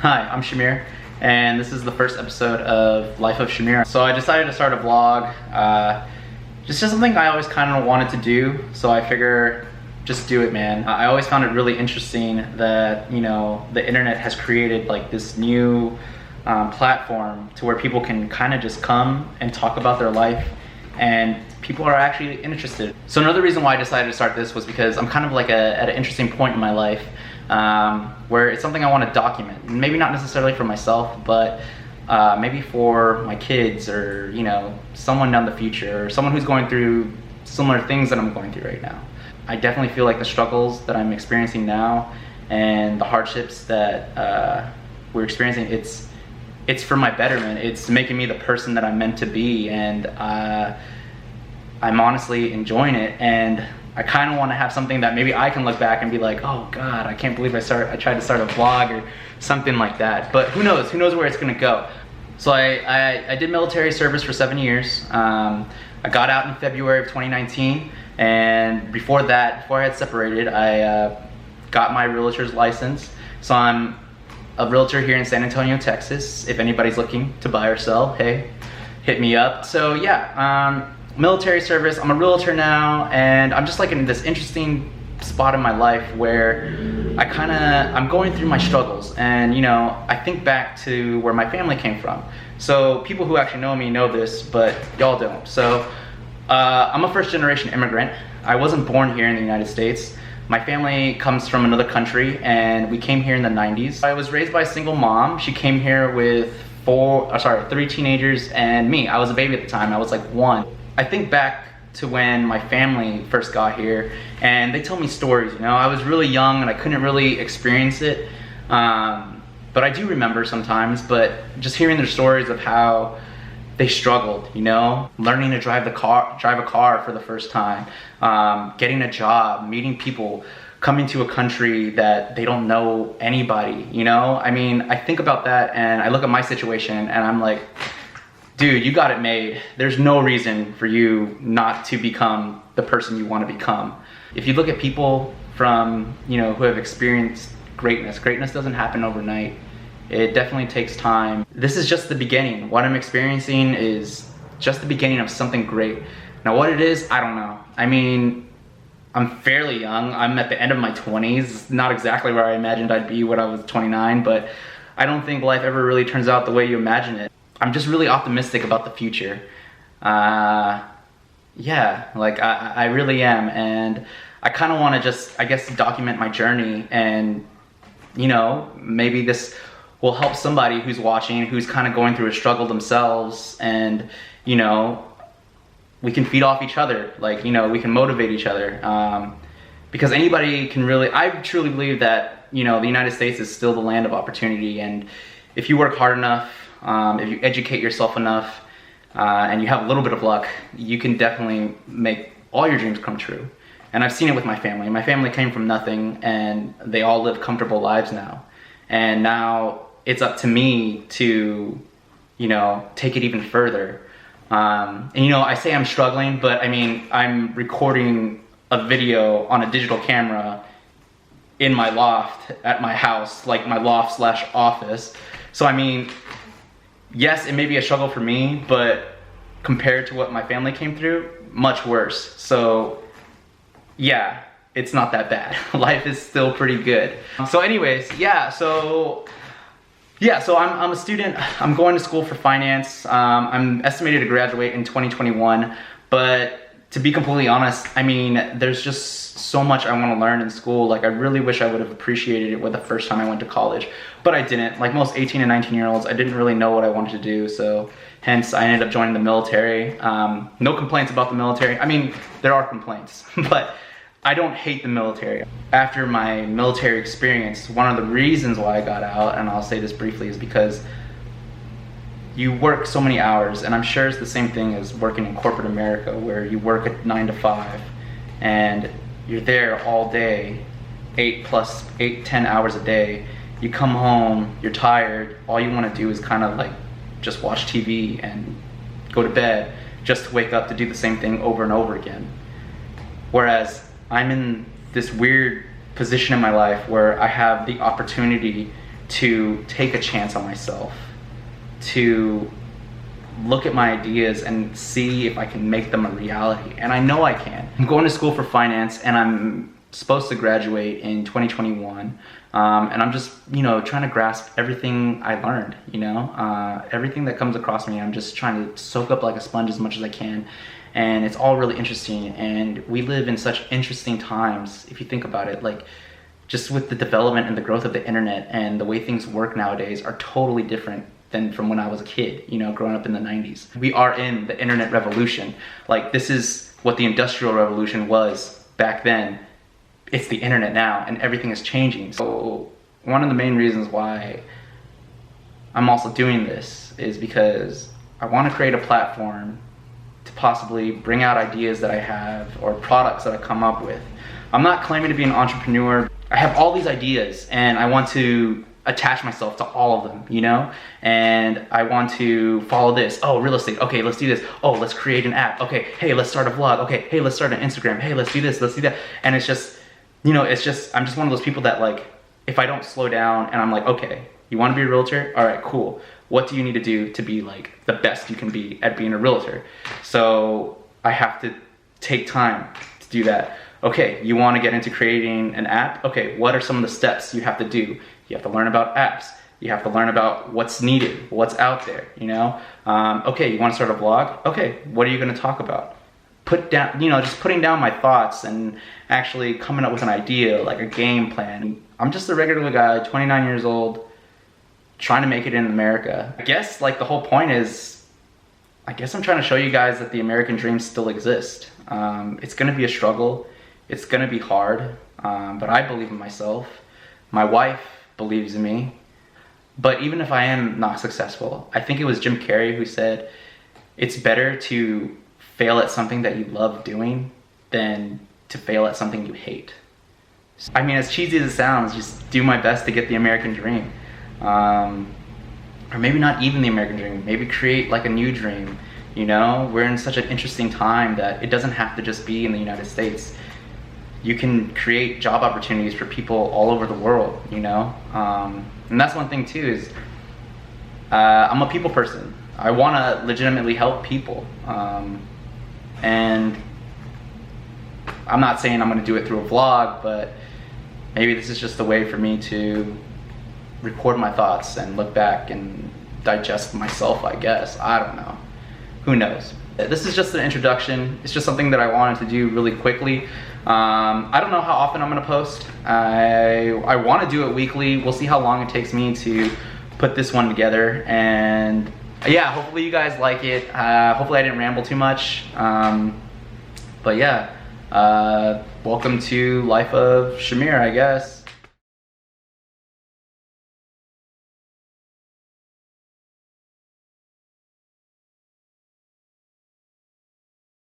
Hi, I'm Shamir, and this is the first episode of Life of Shamir. So I decided to start a vlog, just something I always kind of wanted to do, so I figure just do it, man. I always found it really interesting that, you know, the internet has created like this new platform to where people can kind of just come and talk about their life, and people are actually interested. So another reason why I decided to start this was because I'm kind of like at an interesting point in my life where it's something I want to document. Maybe not necessarily for myself, but maybe for my kids, or, you know, someone down the future, or someone who's going through similar things that I'm going through right now. I definitely feel like the struggles that I'm experiencing now and the hardships that we're experiencing, it's for my betterment. It's making me the person that I'm meant to be, and I'm honestly enjoying it. And I kind of want to have something that maybe I can look back and be like, oh God, I can't believe I tried to start a vlog or something like that. But who knows where it's gonna go. So I did military service for 7 years. I got out in February of 2019, and before that, before I had separated, I got my realtor's license. So I'm a realtor here in San Antonio, Texas. If anybody's looking to buy or sell, hey, hit me up. So yeah, military service, I'm a realtor now, and I'm just like in this interesting spot in my life where I'm going through my struggles, and, you know, I think back to where my family came from. So people who actually know me know this, but y'all don't. So I'm a first generation immigrant. I wasn't born here in the United States. My family comes from another country, and we came here in the 90s. I was raised by a single mom. She came here with 3 teenagers and me. I was a baby at the time. I was like 1. I think back to when my family first got here, and they tell me stories, you know. I was really young and I couldn't really experience it, but I do remember sometimes. But just hearing their stories of how they struggled, you know, learning to drive a car for the first time, getting a job, meeting people, coming to a country that they don't know anybody, you know. I mean, I think about that and I look at my situation and I'm like, dude, you got it made. There's no reason for you not to become the person you want to become. If you look at people from, you know, who have experienced greatness doesn't happen overnight. It definitely takes time. This is just the beginning. What I'm experiencing is just the beginning of something great. Now what it is, I don't know. I mean, I'm fairly young. I'm at the end of my 20s. Not exactly where I imagined I'd be when I was 29, but I don't think life ever really turns out the way you imagine it. I'm just really optimistic about the future. Yeah, like I really am. And I kind of want to just, I guess, document my journey, and, you know, maybe this will help somebody who's watching, who's kind of going through a struggle themselves, and, you know, we can feed off each other. Like, you know, we can motivate each other. Because anybody can really, I truly believe that, you know, the United States is still the land of opportunity, and if you work hard enough, if you educate yourself enough, and you have a little bit of luck, you can definitely make all your dreams come true. And I've seen it with my family. My family came from nothing, and they all live comfortable lives now. And now it's up to me to, you know, take it even further. And, you know, I say I'm struggling, but I mean, I'm recording a video on a digital camera in my loft at my house, like my loft/office. So I mean, yes, it may be a struggle for me, but compared to what my family came through, much worse. So yeah, it's not that bad. Life is still pretty good. So anyways, so I'm a student. I'm going to school for finance. I'm estimated to graduate in 2021, but to be completely honest, I mean, there's just so much I want to learn in school. Like, I really wish I would have appreciated it with the first time I went to college, but I didn't. Like most 18 and 19 year olds, I didn't really know what I wanted to do, so hence I ended up joining the military. No complaints about the military. I mean, there are complaints, but I don't hate the military. After my military experience, one of the reasons why I got out, and I'll say this briefly, is because you work so many hours, and I'm sure it's the same thing as working in corporate America, where you work at 9 to 5 and you're there all day, 10 hours a day. You come home, you're tired, all you want to do is kind of like just watch TV and go to bed, just to wake up to do the same thing over and over again. Whereas I'm in this weird position in my life where I have the opportunity to take a chance on myself, to look at my ideas and see if I can make them a reality. And I know I can. I'm going to school for finance, and I'm supposed to graduate in 2021. And I'm just, trying to grasp everything I learned, everything that comes across me. I'm just trying to soak up like a sponge as much as I can. And it's all really interesting. And we live in such interesting times, if you think about it, like just with the development and the growth of the internet and the way things work nowadays are totally different than from when I was a kid, growing up in the 90s. We are in the internet revolution. Like, this is what the Industrial Revolution was back then. It's the internet now, and everything is changing. So one of the main reasons why I'm also doing this is because I want to create a platform to possibly bring out ideas that I have or products that I come up with. I'm not claiming to be an entrepreneur. I have all these ideas, and I want to attach myself to all of them, and I want to follow this. Oh, real estate. Okay, let's do this. Oh, let's create an app. Okay, hey, let's start a vlog. Okay, hey, let's start an Instagram. Hey, let's do this, let's do that. And it's just, I'm just one of those people that, like, if I don't slow down and I'm like, okay, you want to be a realtor? All right, cool. What do you need to do to be like the best you can be at being a realtor? So I have to take time to do that. Okay, you want to get into creating an app? Okay, what are some of the steps you have to do? You have to learn about apps. You have to learn about what's needed, what's out there, Okay, you want to start a vlog? Okay, what are you going to talk about? Put down, just putting down my thoughts and actually coming up with an idea, like a game plan. I'm just a regular guy, 29 years old, trying to make it in America. I guess like the whole point is, I'm trying to show you guys that the American dream still exists. It's going to be a struggle. It's going to be hard, but I believe in myself. My wife believes in me. But even if I am not successful, I think it was Jim Carrey who said, it's better to fail at something that you love doing than to fail at something you hate. I mean, as cheesy as it sounds, just do my best to get the American dream. Or maybe not even the American dream, maybe create like a new dream. We're in such an interesting time that it doesn't have to just be in the United States. You can create job opportunities for people all over the world, and that's one thing too, is I'm a people person. I want to legitimately help people, and I'm not saying I'm going to do it through a vlog, but maybe this is just a way for me to record my thoughts and look back and digest myself, I guess. I don't know. Who knows? This is just an introduction. It's just something that I wanted to do really quickly. I don't know how often I'm gonna post. I want to do it weekly. We'll see how long it takes me to put this one together. And yeah, hopefully you guys like it. Hopefully I didn't ramble too much. But yeah, welcome to Life of Shamir, I guess.